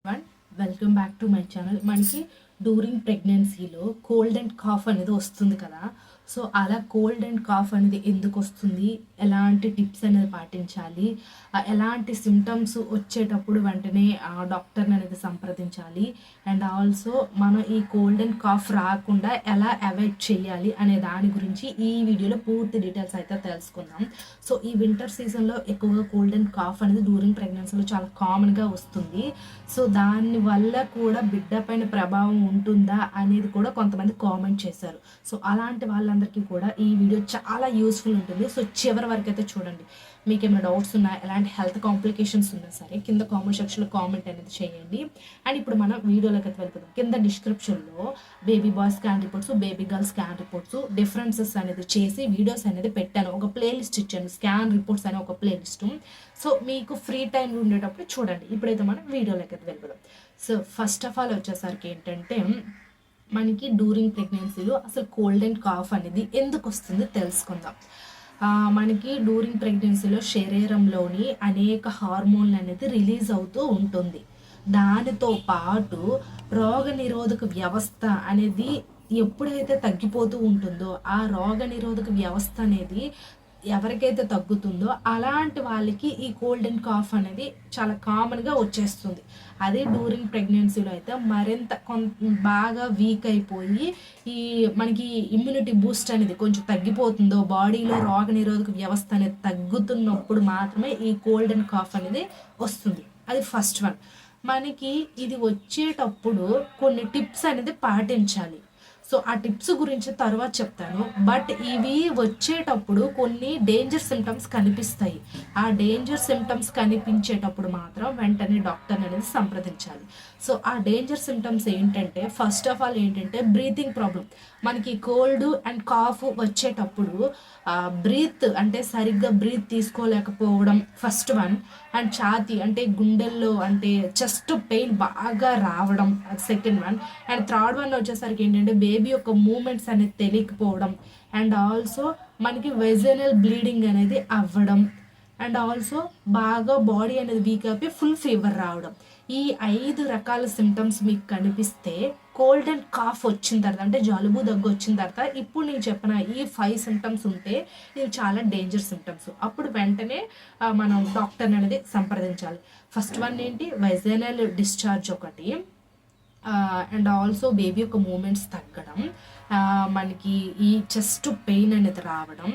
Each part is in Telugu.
One welcome back to my channel. మనకి డ్యూరింగ్ ప్రెగ్నెన్సీలో కోల్డ్ అండ్ కాఫ్ అనేది వస్తుంది కదా. సో అలా కోల్డ్ అండ్ కాఫ్ అనేది ఎందుకు వస్తుంది, ఎలాంటి టిప్స్ అనేది పాటించాలి, ఎలాంటి సిమ్టమ్స్ వచ్చేటప్పుడు వెంటనే డాక్టర్ని అనేది సంప్రదించాలి, అండ్ ఆల్సో మనం ఈ కోల్డ్ అండ్ కాఫ్ రాకుండా ఎలా అవాయిడ్ చేయాలి అనే దాని గురించి ఈ వీడియోలో పూర్తి డీటెయిల్స్ అయితే తెలుసుకుందాం. సో ఈ వింటర్ సీజన్లో ఎక్కువగా కోల్డ్ అండ్ కాఫ్ అనేది డ్యూరింగ్ ప్రెగ్నెన్సీలో చాలా కామన్గా వస్తుంది. సో దానివల్ల కూడా బిడ్డ పైన ప్రభావం ఉంటుందా అనేది కూడా కొంతమంది కామెంట్ చేశారు. సో అలాంటి వాళ్ళందరికీ కూడా ఈ వీడియో చాలా యూస్ఫుల్ ఉంటుంది. సో చివరి వరకు అయితే చూడండి. మీకు ఏమైనా డౌట్స్ ఉన్నా, ఎలాంటి హెల్త్ కాంప్లికేషన్స్ ఉన్నా సరే కింద కామెంట్ సెక్షన్లో కామెంట్ అనేది చేయండి. అండ్ ఇప్పుడు మనం వీడియోలోకి అయితే వెళ్ళిపోతాం. కింద డిస్క్రిప్షన్లో baby bye scan reports, baby girl scan reports differences అనేది చేసి వీడియోస్ అనేది పెట్టాను. ఒక ప్లేలిస్ట్ ఇచ్చాను, స్కాన్ రిపోర్ట్స్ అనే ఒక ప్లేలిస్ట్. సో మీకు ఫ్రీ టైం ఉండేటప్పుడు చూడండి. ఇప్పుడైతే మనం వీడియోలోకి అయితే వెళ్ళిపోదాం. సో ఫస్ట్ ఆఫ్ ఆల్ వచ్చేసరికి ఏంటంటే, మనకి డ్యూరింగ్ ప్రెగ్నెన్సీలో అసలు కోల్డ్ అండ్ కాఫ్ అనేది ఎందుకు వస్తుంది తెలుసుకుందాం. మనకి డ్యూరింగ్ ప్రెగ్నెన్సీలో శరీరంలోని అనేక హార్మోన్లు అనేది రిలీజ్ అవుతూ ఉంటుంది. దానితో పాటు రోగ నిరోధక వ్యవస్థ అనేది ఎప్పుడైతే తగ్గిపోతూ ఉంటుందో, ఆ రోగ నిరోధక వ్యవస్థ అనేది ఎవరికైతే తగ్గుతుందో అలాంటి వాళ్ళకి ఈ కోల్డ్ అండ్ కాఫ్ అనేది చాలా కామన్గా వచ్చేస్తుంది. అదే డ్యూరింగ్ ప్రెగ్నెన్సీలో అయితే మరింత బాగా వీక్ అయిపోయి ఈ మనకి ఇమ్యూనిటీ బూస్ట్ అనేది కొంచెం తగ్గిపోతుందో, బాడీలో రోగ నిరోధక వ్యవస్థ అనేది తగ్గుతున్నప్పుడు మాత్రమే ఈ కోల్డ్ అండ్ కాఫ్ అనేది వస్తుంది. అది ఫస్ట్ వన్. మనకి ఇది వచ్చేటప్పుడు కొన్ని టిప్స్ అనేది పాటించాలి. సో ఆ టిప్స్ గురించి తర్వాత చెప్తాను. బట్ ఇవి వచ్చేటప్పుడు కొన్ని డేంజర్ సిమ్టమ్స్ కనిపిస్తాయి. ఆ డేంజర్ సిమ్టమ్స్ కనిపించేటప్పుడు మాత్రం వెంటనే డాక్టర్ అనేది సంప్రదించాలి. సో ఆ డేంజర్ సిమ్టమ్స్ ఏంటంటే, ఫస్ట్ ఆఫ్ ఆల్ ఏంటంటే బ్రీతింగ్ ప్రాబ్లం. మనకి కోల్డ్ అండ్ కాఫ్ వచ్చేటప్పుడు బ్రీత్ అంటే సరిగ్గా బ్రీత్ తీసుకోలేకపోవడం ఫస్ట్ వన్. అండ్ ఛాతీ అంటే గుండెల్లో అంటే చెస్ట్ పెయిన్ బాగా రావడం second one. And third one వచ్చేసరికి ఏంటంటే బేబీ యొక్క మూమెంట్స్ అనేది తెలియకపోవడం. అండ్ ఆల్సో మనకి వెజనల్ బ్లీడింగ్ అనేది అవ్వడం. అండ్ ఆల్సో బాగా బాడీ అనేది వీక్ అయిపోయి ఫుల్ ఫీవర్ రావడం. ఈ 5 రకాల సిమ్టమ్స్ మీకు కనిపిస్తే కోల్డ్ అండ్ కాఫ్ వచ్చిన తర్వాత, అంటే జలుబు దగ్గు వచ్చిన తర్వాత ఇప్పుడు నేను చెప్పిన ఈ 5 సిమ్టమ్స్ ఉంటే ఇవి చాలా డేంజర్ సిమ్టమ్స్. అప్పుడు వెంటనే మనం డాక్టర్ అనేది సంప్రదించాలి. ఫస్ట్ వన్ ఏంటి, వెజనల్ డిశ్చార్జ్ ఒకటి. అండ్ ఆల్సో బేబీ యొక్క మూమెంట్స్ తగ్గడం, మనకి ఈ చెస్ట్ పెయిన్ అనేది రావడం,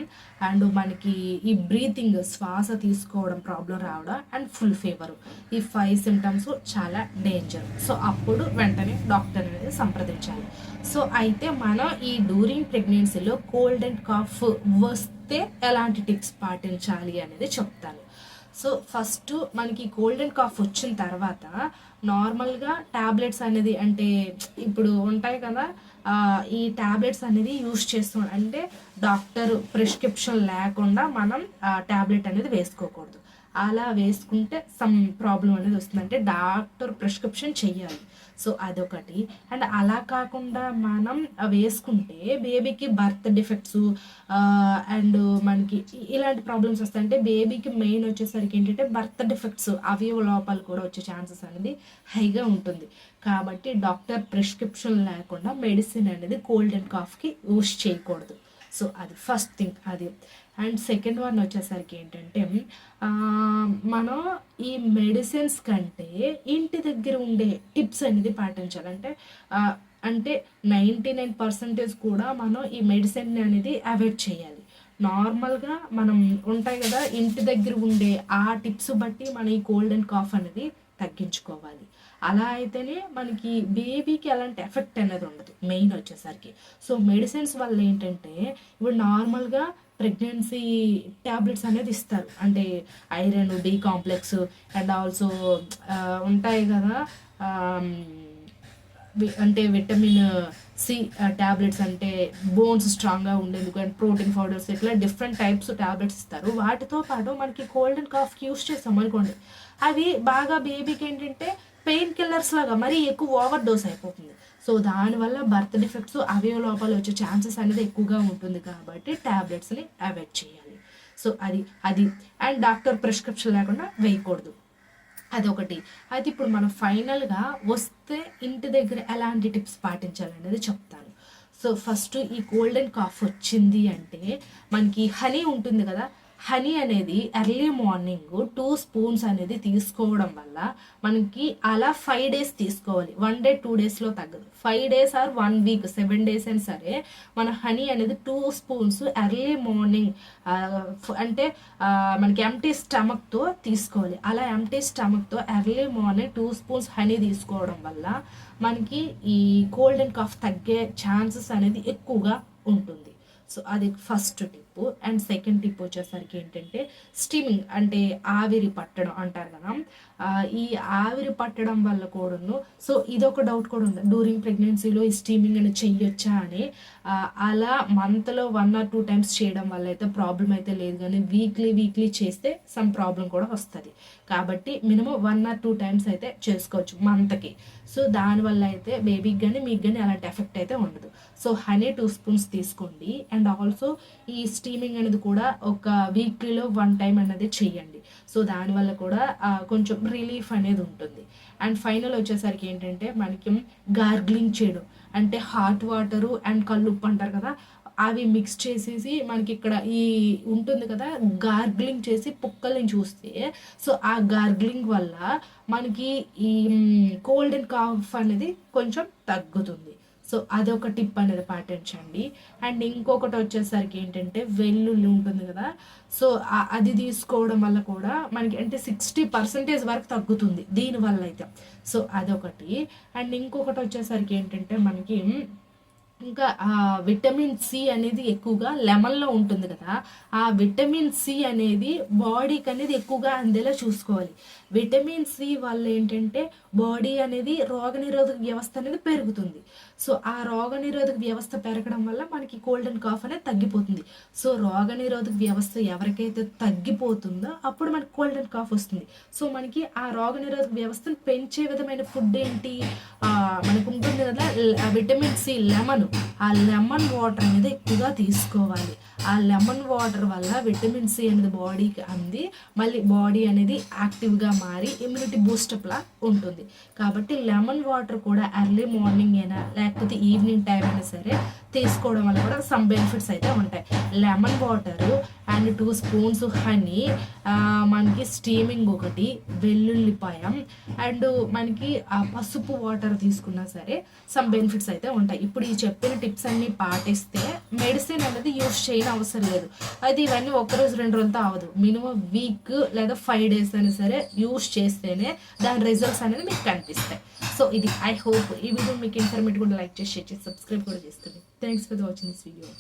అండ్ మనకి ఈ బ్రీతింగ్ శ్వాస తీసుకోవడం ప్రాబ్లం రావడం, అండ్ ఫుల్ ఫీవర్. ఈ 5 సిమ్టమ్స్ చాలా డేంజర్. సో అప్పుడు వెంటనే డాక్టర్ అనేది సంప్రదించాలి. సో అయితే మనం ఈ డ్యూరింగ్ ప్రెగ్నెన్సీలో కోల్డ్ అండ్ కాఫ్ వస్తే ఎలాంటి టిప్స్ పాటించాలి అనేది చెప్తాను. సో ఫస్ట్ మనకి కోల్డ్ అండ్ కాఫ్ వచ్చిన తర్వాత నార్మల్గా ట్యాబ్లెట్స్ అనేది, అంటే ఇప్పుడు ఉంటాయి కదా, ఈ ట్యాబ్లెట్స్ అనేది యూజ్ చేస్తున్నాం. అంటే డాక్టర్ ప్రిస్క్రిప్షన్ లేకుండా మనం ట్యాబ్లెట్ అనేది వేసుకోకూడదు. అలా వేసుకుంటే సమ్ ప్రాబ్లం అనేది వస్తుంది. అంటే డాక్టర్ ప్రిస్క్రిప్షన్ చెయ్యాలి. సో అదొకటి. అండ్ అలా కాకుండా మనం వేసుకుంటే బేబీకి బర్త్ డిఫెక్ట్స్ అండ్ మనకి ఇలాంటి ప్రాబ్లమ్స్ వస్తాయి. అంటే బేబీకి మెయిన్ వచ్చేసరికి ఏంటంటే బర్త్ డిఫెక్ట్స్, అవయవ లోపాలు కూడా వచ్చే ఛాన్సెస్ అనేది హైగా ఉంటుంది. కాబట్టి డాక్టర్ ప్రిస్క్రిప్షన్ లేకుండా మెడిసిన్ అనేది కోల్డ్ అండ్ కాఫ్కి యూస్ చేయకూడదు. సో అది ఫస్ట్ థింగ్ అది. అండ్ సెకండ్ వన్ వచ్చేసరికి ఏంటంటే, మనం ఈ మెడిసిన్స్ కంటే ఇంటి దగ్గర ఉండే టిప్స్ అనేది పాటించాలి. అంటే 99% కూడా మనం ఈ మెడిసిన్ అనేది అవాయిడ్ చేయాలి. నార్మల్గా మనం ఉంటాయి కదా, ఇంటి దగ్గర ఉండే ఆ టిప్స్ బట్టి మనం ఈ కోల్డ్ అండ్ కాఫ్ అనేది తగ్గించుకోవాలి. అలా అయితేనే మనకి బేబీకి ఎలాంటి ఎఫెక్ట్ అనేది ఉండదు మెయిన్ వచ్చేసరికి. సో మెడిసిన్స్ వల్ల ఏంటంటే, ఇప్పుడు నార్మల్గా ప్రెగ్నెన్సీ ట్యాబ్లెట్స్ అనేది ఇస్తారు. అంటే iron, D complex, and also ఉంటాయి కదా, అంటే విటమిన్ సి ట్యాబ్లెట్స్, అంటే బోన్స్ స్ట్రాంగ్గా ఉండేందుకు, అండ్ ప్రోటీన్ పౌడర్స్, ఇట్లా డిఫరెంట్ టైప్స్ ట్యాబ్లెట్స్ ఇస్తారు. వాటితో పాటు మనకి కోల్డ్ అండ్ కాఫ్కి యూస్ చేస్తాం అనుకోండి, అవి బాగా బేబీకి ఏంటంటే పెయిన్ కిల్లర్స్ లాగా మరీ ఎక్కువ ఓవర్ డోస్ అయిపోతుంది. సో దానివల్ల బర్త్ డిఫెక్ట్స్, అవయవ లోపాలు వచ్చే ఛాన్సెస్ అనేది ఎక్కువగా ఉంటుంది. కాబట్టి ట్యాబ్లెట్స్ని అవాయిడ్ చేయాలి. సో అది అండ్ డాక్టర్ ప్రిస్క్రిప్షన్ లేకుండా వేయకూడదు. అదొకటి. అయితే ఇప్పుడు మనం ఫైనల్‌గా వస్తే ఇంటి దగ్గర ఎలాంటి టిప్స్ పాటించాలనేది చెప్తాను. సో, ఫస్ట్ ఈ కోల్డ్ అండ్ కాఫ్ వచ్చింది అంటే మనకి హనీ ఉంటుంది కదా! హనీ అనేది ఎర్లీ మార్నింగ్ 2 స్పూన్స్ అనేది తీసుకోవడం వల్ల మనకి అలా 5 డేస్ తీసుకోవాలి. 1 డే, 2 డేస్‌లో తగ్గదు. 5 డేస్ ఆర్ 1 వీక్, 7 డేస్ అయినా సరే మన హనీ అనేది 2 స్పూన్స్ ఎర్లీ మార్నింగ్ అంటే మనకి ఎంప్టీ స్టమక్‌తో తీసుకోవాలి. అలా ఎంప్టీ స్టమక్‌తో ఎర్లీ మార్నింగ్ 2 స్పూన్స్ హనీ తీసుకోవడం వల్ల మనకి ఈ కోల్డ్ అండ్ కాఫ్ తగ్గే ఛాన్సెస్ అనేది ఎక్కువగా ఉంటుంది. సో అది first tip. And second tip వచ్చేసరికి ఏంటంటే స్టీమింగ్, అంటే ఆవిరి పట్టడం అంటారు కదా. ఈ ఆవిరి పట్టడం వల్ల కూడాను, సో ఇదొక డౌట్ కూడా ఉంది, డ్యూరింగ్ ప్రెగ్నెన్సీలో ఈ స్టీమింగ్ అనేది చెయ్యొచ్చా అని. అలా మంత్లో 1 or 2 టైమ్స్ చేయడం వల్ల అయితే ప్రాబ్లం అయితే లేదు, కానీ వీక్లీ చేస్తే సమ్ ప్రాబ్లం కూడా వస్తుంది. కాబట్టి మినిమం 1 or 2 టైమ్స్ అయితే చేసుకోవచ్చు మంత్కి. సో దానివల్ల అయితే బేబీకి కానీ మీకు కానీ అలాంటి ఎఫెక్ట్ అయితే ఉండదు. సో హనీ 2 స్పూన్స్ తీసుకోండి. అండ్ ఆల్సో ఈ స్టీమింగ్ అనేది కూడా ఒక వీక్లీలో 1 టైం అనేది చెయ్యండి. సో దానివల్ల కూడా కొంచెం రిలీఫ్ అనేది ఉంటుంది. అండ్ ఫైనల్ వచ్చేసరికి ఏంటంటే మనకి గార్గ్లింగ్ చేయడం, అంటే హాట్ వాటరు అండ్ కల్లుప్పు అంటారు కదా, అవి మిక్స్ చేసేసి మనకి ఇక్కడ ఈ ఉంటుంది కదా, గార్గ్లింగ్ చేసి పుక్కల్ని చూస్తే, సో ఆ గార్గ్లింగ్ వల్ల మనకి ఈ కోల్డ్ అండ్ కాఫ్ అనేది కొంచెం తగ్గుతుంది. సో అదొక టిప్ అనేది పాటించండి. అండ్ ఇంకొకటి వచ్చేసరికి ఏంటంటే వెల్లుల్లి ఉంటుంది కదా, సో అది తీసుకోవడం వల్ల కూడా మనకి అంటే 60% వరకు తగ్గుతుంది దీనివల్ల అయితే. సో అదొకటి. అండ్ ఇంకొకటి వచ్చేసరికి ఏంటంటే మనకి ఇంకా విటమిన్ సి అనేది ఎక్కువగా లెమన్లో ఉంటుంది కదా, ఆ విటమిన్ సి అనేది బాడీకి అనేది ఎక్కువగా అందేలా చూసుకోవాలి. విటమిన్ సి వల్ల ఏంటంటే బాడీ అనేది రోగనిరోధక వ్యవస్థ అనేది పెరుగుతుంది. సో ఆ రోగనిరోధక వ్యవస్థ పెరగడం వల్ల మనకి కోల్డ్ అండ్ కాఫ్ అనేది తగ్గిపోతుంది. సో రోగనిరోధక వ్యవస్థ ఎవరికైతే తగ్గిపోతుందో అప్పుడు మనకి కోల్డ్ అండ్ కాఫ్ వస్తుంది. సో మనకి ఆ రోగనిరోధక వ్యవస్థను పెంచే విధమైన ఫుడ్ ఏంటి, మనకు ఉంటుంది కదా విటమిన్ సి, లెమన్. ఆ లెమన్ వాటర్ అనేది ఎక్కువగా తీసుకోవాలి. ఆ లెమన్ వాటర్ వల్ల విటమిన్ సి అనేది బాడీకి అంది మళ్ళీ బాడీ అనేది యాక్టివ్గా మారి ఇమ్యూనిటీ బూస్టప్లా ఉంటుంది. కాబట్టి లెమన్ వాటర్ కూడా ఎర్లీ మార్నింగ్ అయినా లేకపోతే ఈవినింగ్ టైం అయినా సరే తీసుకోవడం వల్ల కూడా సమ్ బెనిఫిట్స్ అయితే ఉంటాయి. Lemon water and 2 spoons honey, మనకి స్టీమింగ్ ఒకటి, వెల్లుల్లిపాయ అండ్ మనకి పసుపు వాటర్ తీసుకున్నా సరే సమ్ బెనిఫిట్స్ అయితే ఉంటాయి. ఇప్పుడు ఈ చెప్పిన టిప్స్ అన్నీ పాటిస్తే మెడిసిన్ అనేది యూజ్ చేయని అవసరం లేదు. అది ఇవన్నీ ఒక్కరోజు 2 రోజులతో అవ్వదు. మినిమం వీక్ లేదా 5 డేస్ అయినా సరే యూజ్ చేస్తేనే దాని రిజల్ట్స్ అనేది మీకు కనిపిస్తాయి. సో ఇది ఐ హోప్ ఈ వీడియో మీకు ఇన్ఫర్మేటివ్ కూడా లైక్ చేసి షేర్ చేసి సబ్స్క్రైబ్ కూడా చేసుకోండి. Thanks for watching this video.